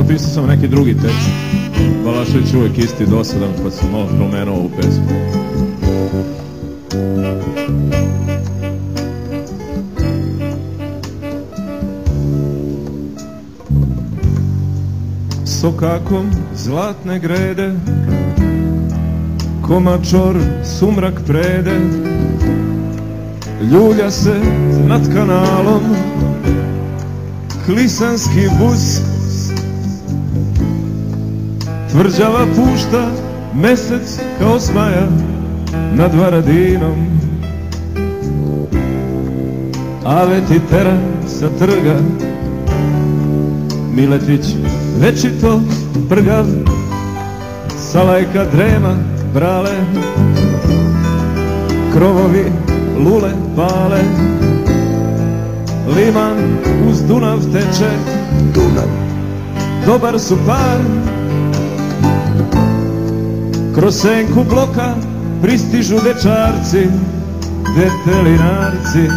napisao sam neki drugi tekst. Balašević uvijek isti, dosadan, pa sam malo promenuo ovu pesmu. Sokakom zlatne grede, komačor sumrak prede, ljulja se nad kanalom klisanski bus, tvrđava pušta mesec kao smaja nad Varadinom. Ave ti tera sa trga, Miletić večito prgav, Salajka drema brale, krovovi lule pale, liman uz Dunav teče, dobar su par. Kroz senku bloka pristižu dečarci, detelinarci,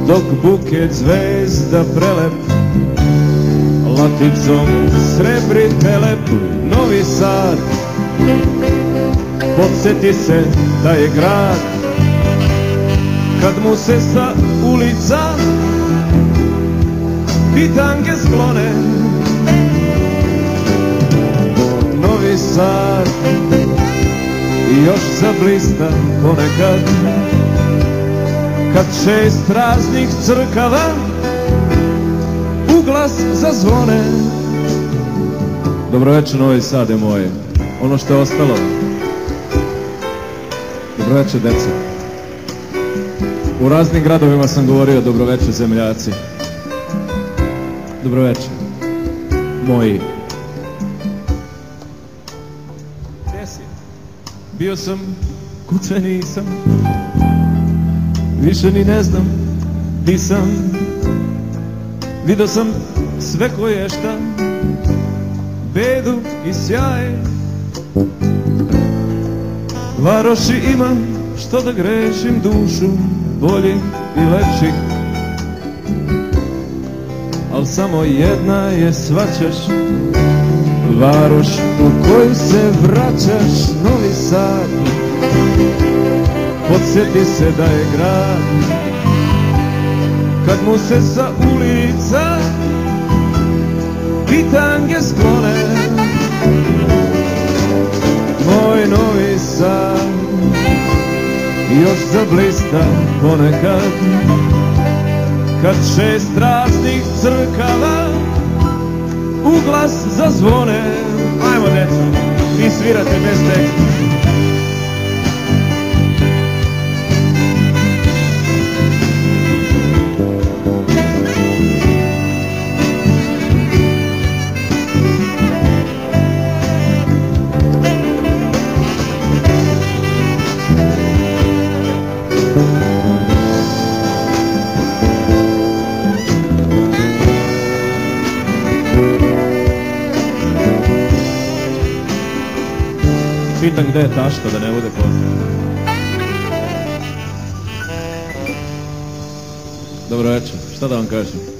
dok buket zvezda prelep laticom srebri telep. Novi Sad, podsjeti se da je grad kad mu se sa ulica bitange sklone. Novi Sad još zablista ponekad kad 6 raznih crkava u glas zazvone. Dobro večer Novi Sade moje, ono što je ostalo. Dobro večer deca. U raznim gradovima sam govorio dobro večer zemljaci. Dobro večer moji. Gdje si? Bio sam, kuće nisam, više ni ne znam di sam. Vidio sam sve koje šta, bedu i sjaj. Varoši imam što da grešim dušu boljih i lepših, al samo jedna je svaćaš, varoš u koju se vraćaš. Novi Sad, podsjeti se da je grad kad mu se sa ulica bitange sklone. Moj Novi Sad još zablista ponekad kad 6 raznih crkava u glas zazvone. Ajmo deco, vi svirate bez teksta. Pitam gde je tašta da ne bude poznat. Dobro večer, šta da vam kažem?